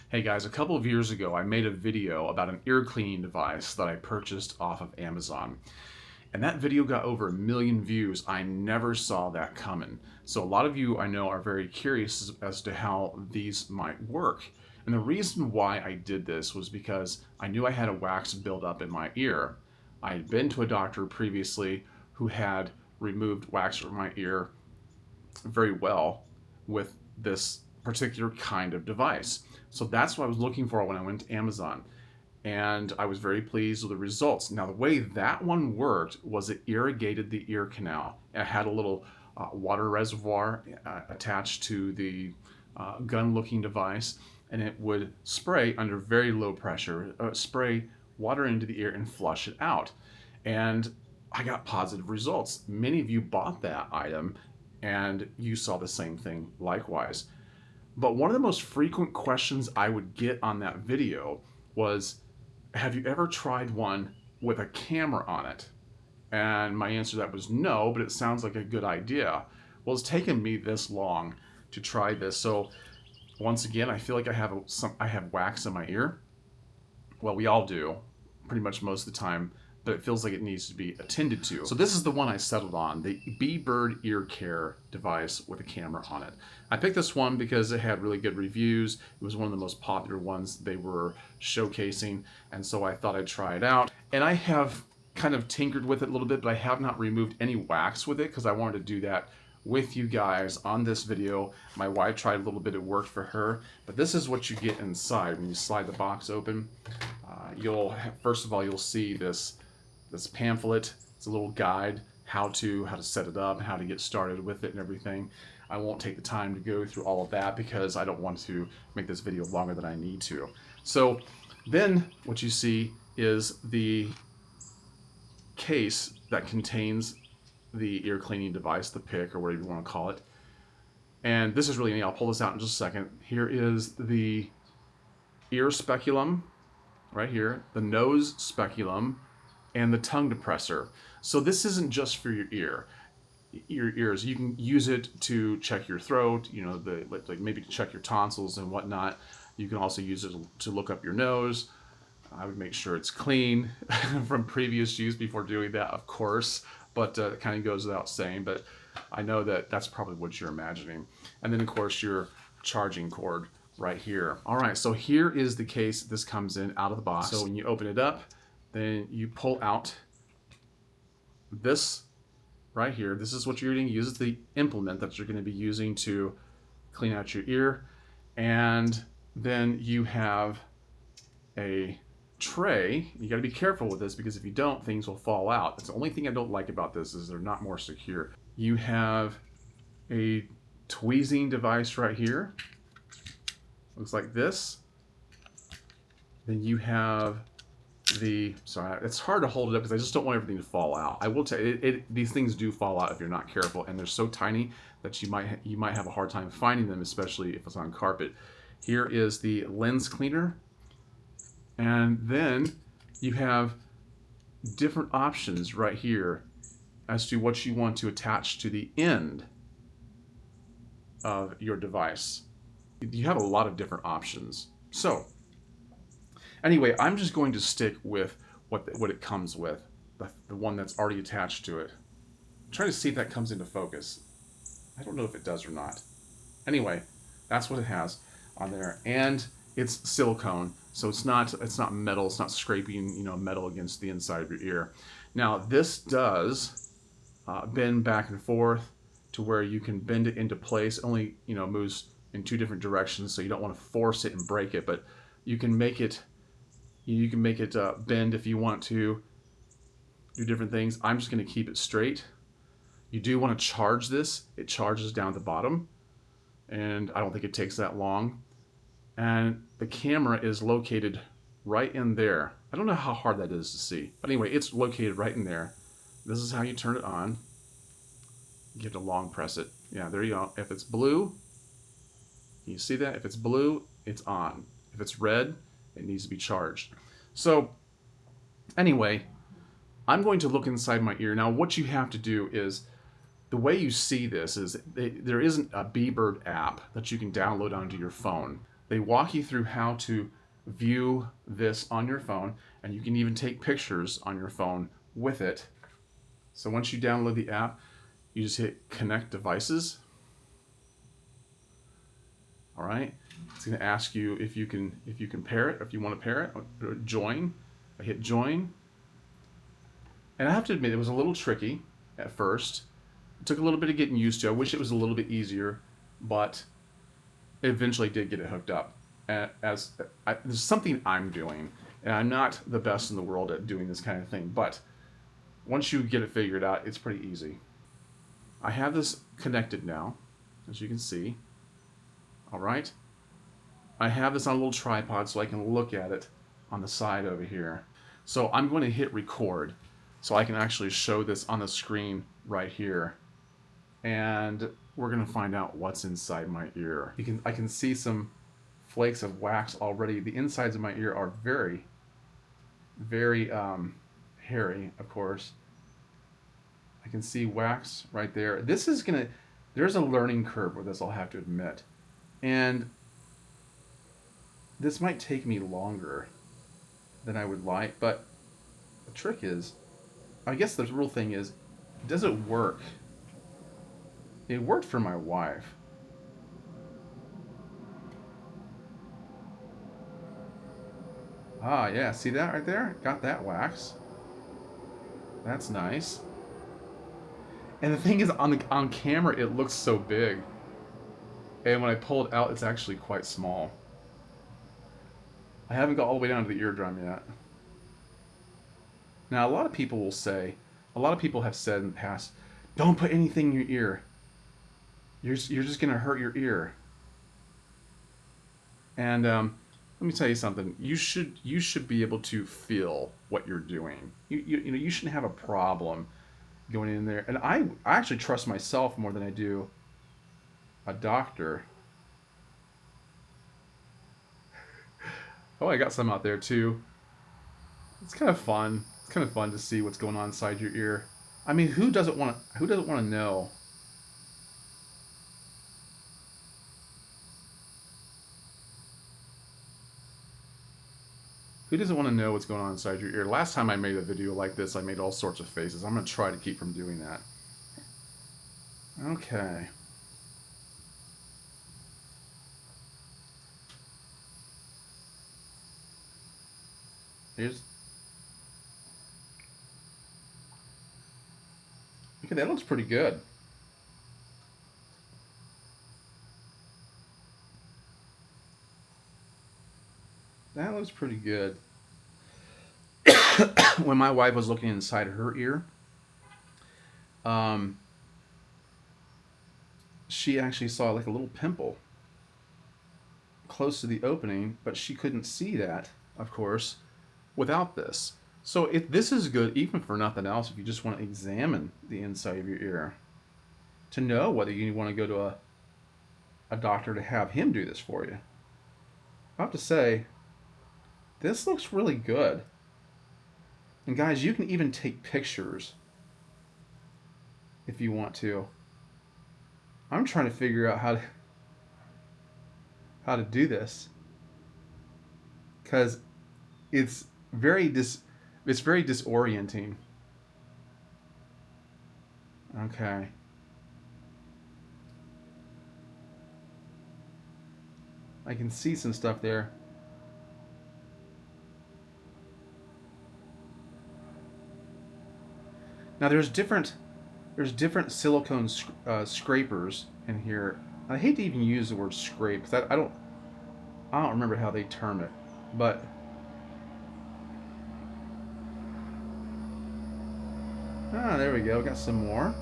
Hey guys, a couple of years ago I made a video about an ear cleaning device that I purchased off of Amazon. And that video got over 1 million views. I never saw that coming. So a lot of you I know are very curious as to how these might work. And the reason why I did this was because I knew I had a wax buildup in my ear. I had been to a doctor previously who had removed wax from my ear very well with this particular kind of device. So that's what I was looking for when I went to Amazon. And I was very pleased with the results. Now, the way that one worked was it irrigated the ear canal. It had a little water reservoir attached to the gun-looking device, and it would spray under very low pressure, spray water into the ear and flush it out. And I got positive results. Many of you bought that item, and you saw the same thing likewise. But one of the most frequent questions I would get on that video was, have you ever tried one with a camera on it? And my answer to that was no, but it sounds like a good idea. Well, it's taken me this long to try this. So once again, I feel like I have wax in my ear. Well, we all do, pretty much most of the time, but it feels like it needs to be attended to. So this is the one I settled on, the Bebird ear care device with a camera on it. I picked this one because it had really good reviews. It was one of the most popular ones they were showcasing, and so I thought I'd try it out. And I have kind of tinkered with it a little bit, but I have not removed any wax with it because I wanted to do that with you guys on this video. My wife tried a little bit, it worked for her, but this is what you get inside when you slide the box open. First of all, you'll see this pamphlet. It's a little guide how to set it up, how to get started with it and everything. I won't take the time to go through all of that because I don't want to make this video longer than I need to. So then what you see is the case that contains the ear cleaning device, the pick or whatever you want to call it. And this is really neat. I'll pull this out in just a second. Here is the ear speculum right here, the nose speculum, and the tongue depressor. So this isn't just for your ears. You can use it to check your throat, like maybe to check your tonsils and whatnot. You can also use it to look up your nose. I would make sure it's clean from previous use before doing that, of course, but it kind of goes without saying, but I know that that's probably what you're imagining. And then of course your charging cord right here. All right, so here is the case this comes in out of the box. So when you open it up, then you pull out this right here. This is what you're going to use as the implement that you're going to be using to clean out your ear. And then you have a tray. You got to be careful with this because if you don't, things will fall out. That's the only thing I don't like about this is they're not more secure. You have a tweezing device right here. Looks like this. Then you have sorry, it's hard to hold it up because I just don't want everything to fall out. I will tell you, these things do fall out if you're not careful, and they're so tiny that you might have a hard time finding them, especially if it's on carpet. Here is the lens cleaner, and then you have different options right here as to what you want to attach to the end of your device. You have a lot of different options. So anyway, I'm just going to stick with what it comes with, the one that's already attached to it. I'm trying to see if that comes into focus. I don't know if it does or not. Anyway, that's what it has on there, and it's silicone, so it's not metal. It's not scraping metal against the inside of your ear. Now this does bend back and forth to where you can bend it into place. It only moves in two different directions, so you don't want to force it and break it, but you can make it. You can make it bend if you want to do different things. I'm just going to keep it straight. You do want to charge this. It charges down at the bottom, and I don't think it takes that long. And the camera is located right in there. I don't know how hard that is to see, but anyway, it's located right in there. This is how you turn it on. You have to long press it. Yeah, there you go. If it's blue, you see that? If it's blue, it's on. If it's red, it needs to be charged. So anyway, I'm going to look inside my ear. Now what you have to do is, the way you see this is there isn't a Bebird app that you can download onto your phone. They walk you through how to view this on your phone, and you can even take pictures on your phone with it. So once you download the app, you just hit connect devices. All right. It's going to ask you if you can pair it, or if you want to pair it. Or join. I hit join. And I have to admit, it was a little tricky at first. It took a little bit of getting used to. I wish it was a little bit easier, but it eventually did get it hooked up. There's something I'm doing, and I'm not the best in the world at doing this kind of thing, but once you get it figured out, it's pretty easy. I have this connected now, as you can see. All right. I have this on a little tripod so I can look at it on the side over here. So I'm going to hit record so I can actually show this on the screen right here. And we're going to find out what's inside my ear. I can see some flakes of wax already. The insides of my ear are very, very hairy, of course. I can see wax right there. There's a learning curve with this, I'll have to admit. And this might take me longer than I would like, but the trick is, I guess the real thing is, does it work? It worked for my wife. Ah, yeah, see that right there? Got that wax. That's nice. And the thing is, on camera, it looks so big. And when I pull it out, it's actually quite small. I haven't got all the way down to the eardrum yet. Now, a lot of people have said in the past, don't put anything in your ear. You're just going to hurt your ear. And let me tell you something. You should be able to feel what you're doing. You shouldn't have a problem going in there. And I actually trust myself more than I do a doctor. Oh, I got some out there too. It's kind of fun. It's kind of fun to see what's going on inside your ear. I mean, who doesn't want to know? Who doesn't want to know what's going on inside your ear? Last time I made a video like this, I made all sorts of faces. I'm going to try to keep from doing that. Okay. Okay, that looks pretty good. That looks pretty good. When my wife was looking inside her ear, she actually saw like a little pimple close to the opening, but she couldn't see that, of course, without this. So this is good even for nothing else if you just want to examine the inside of your ear to know whether you want to go to a doctor to have him do this for you. I have to say, this looks really good. And guys, you can even take pictures if you want to. I'm trying to figure out how to do this because it's very disorienting. Okay. I can see some stuff there. Now there's different silicone scrapers in here. I hate to even use the word scrape because I don't remember how they term it, but there we go. Got some more.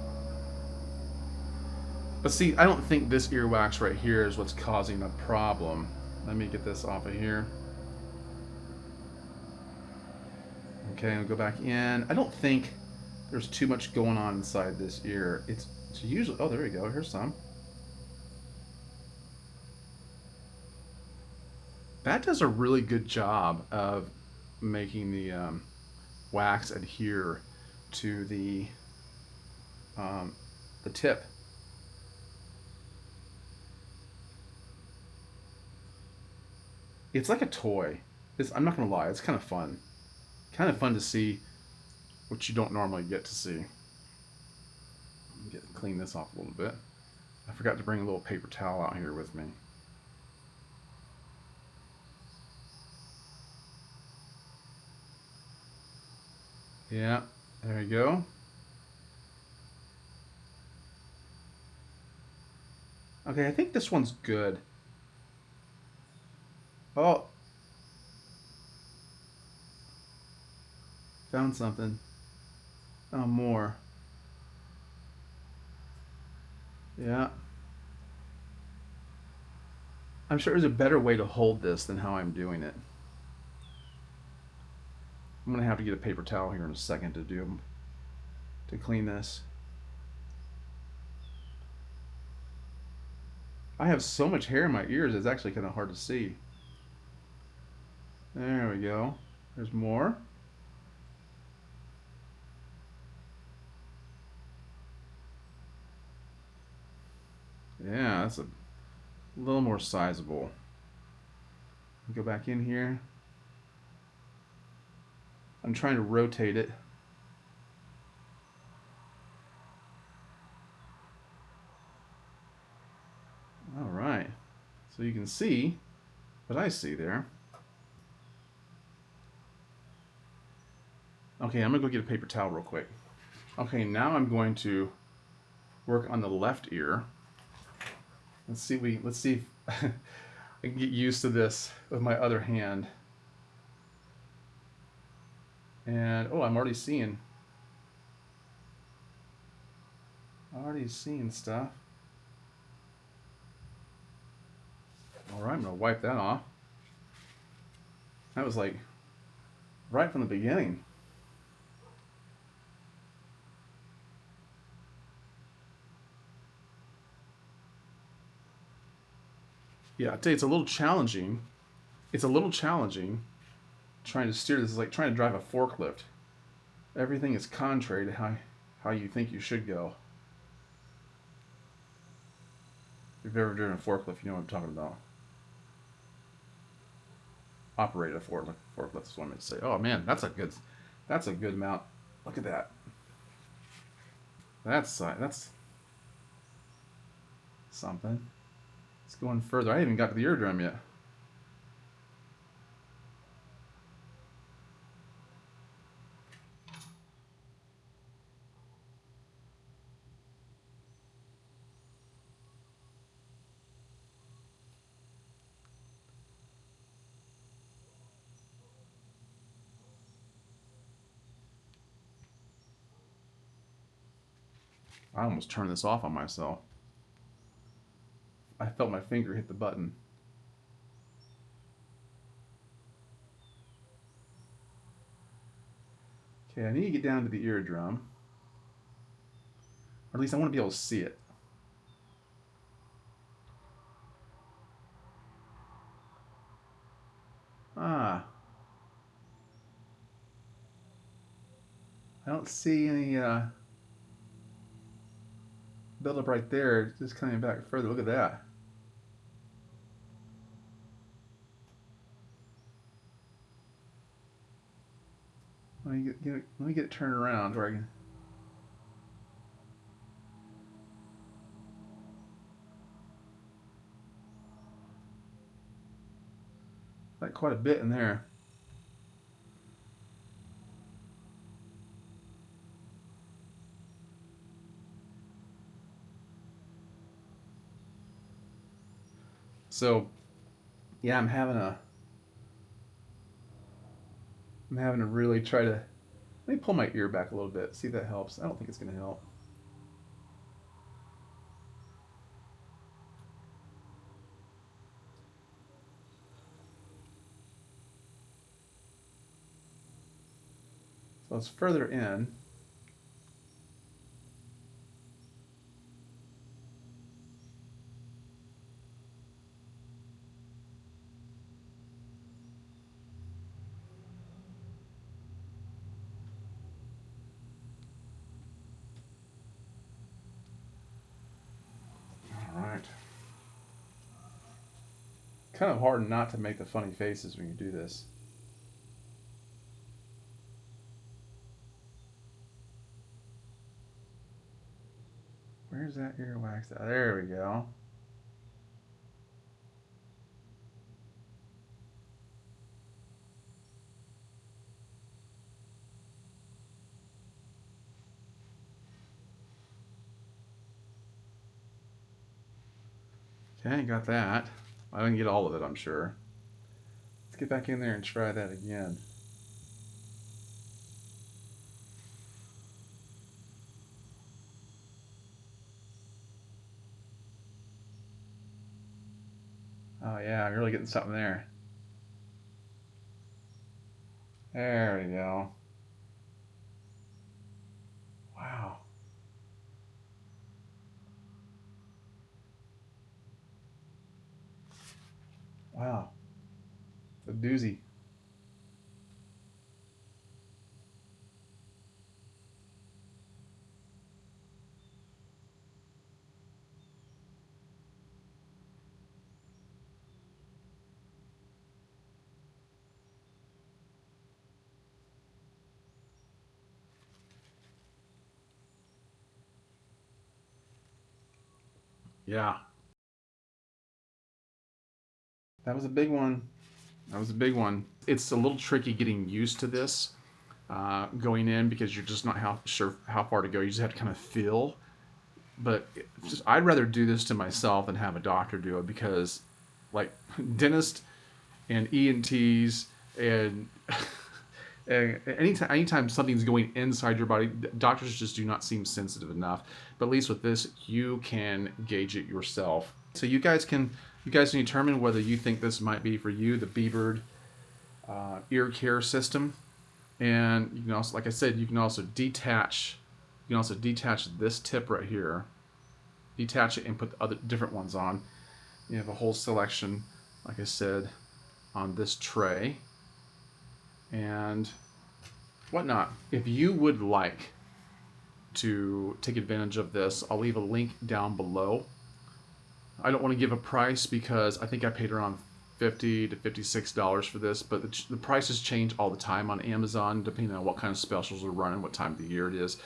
But see, I don't think this earwax right here is what's causing a problem. Let me get this off of here. Okay, I'll go back in. I don't think there's too much going on inside this ear. It's usually, oh, there we go. Here's some. That does a really good job of making the wax adhere to the tip. It's like a toy. I'm not gonna lie, it's kind of fun. Kind of fun to see what you don't normally get to see. Clean this off a little bit. I forgot to bring a little paper towel out here with me. Yeah, there you go. Okay, I think this one's good. Oh, found something. Oh, more. Yeah. I'm sure there's a better way to hold this than how I'm doing it. I'm gonna have to get a paper towel here in a second to clean this. I have so much hair in my ears, it's actually kind of hard to see. There we go. There's more. Yeah, that's a little more sizable. Go back in here. I'm trying to rotate it. All right. So you can see what I see there. Okay, I'm gonna go get a paper towel real quick. Okay, now I'm going to work on the left ear. Let's see if I can get used to this with my other hand. And oh, I'm already seeing stuff. All right, I'm gonna wipe that off. That was like right from the beginning. Yeah, I tell you, it's a little challenging. It's a little challenging trying to steer this. It's like trying to drive a forklift. Everything is contrary to how you think you should go. If you've ever driven a forklift, you know what I'm talking about. Operated a forklift is what I meant to say. Oh man, that's a good amount. Look at that. That's something. It's going further. I haven't even got to the eardrum yet. I almost turned this off on myself. I felt my finger hit the button. Okay, I need to get down to the eardrum. Or at least I want to be able to see it. Ah. I don't see any buildup right there. It's just coming back further. Look at that. Let me get it turned around where I can. Like quite a bit in there. So, yeah, I'm having to really try to. Let me pull my ear back a little bit. See if that helps. I don't think it's going to help. So it's further in. All right. Kind of hard not to make the funny faces when you do this. Where's that earwax? There we go. Okay, got that. I didn't get all of it, I'm sure. Let's get back in there and try that again. Oh yeah, I'm really getting something there. There we go. Wow. Wow. A doozy. Yeah. That was a big one. That was a big one. It's a little tricky getting used to this going in because you're just not sure how far to go. You just have to kind of feel. But I'd rather do this to myself than have a doctor do it because, like, dentist and ENTs and and anytime something's going inside your body, doctors just do not seem sensitive enough. But at least with this, you can gauge it yourself. So you guys can determine whether you think this might be for you, the Bebird ear care system. And you can also, like I said, you can also detach. You can also detach this tip right here, detach it, and put the other different ones on. You have a whole selection, like I said, on this tray and whatnot. If you would like to take advantage of this, I'll leave a link down below. I don't want to give a price because I think I paid around $50 to $56 for this, but the prices change all the time on Amazon depending on what kind of specials are running, what time of the year it is.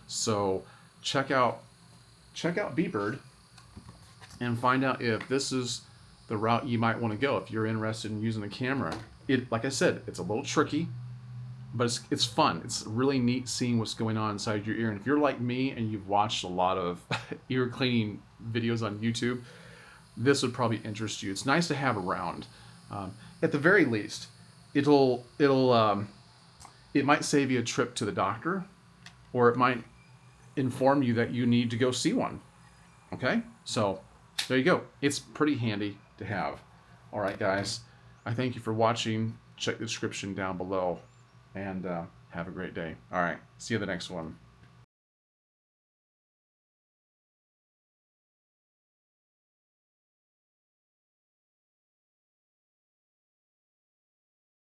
So check out Bebird and find out if this is the route you might want to go if you're interested in using a camera. Like I said, it's a little tricky, but it's fun. It's really neat seeing what's going on inside your ear. And if you're like me and you've watched a lot of ear cleaning videos on YouTube, this would probably interest you. It's nice to have around. At the very least, it might save you a trip to the doctor, or it might inform you that you need to go see one. Okay, so there you go. It's pretty handy to have. All right, guys. I thank you for watching. Check the description down below, and have a great day. All right, see you in the next one.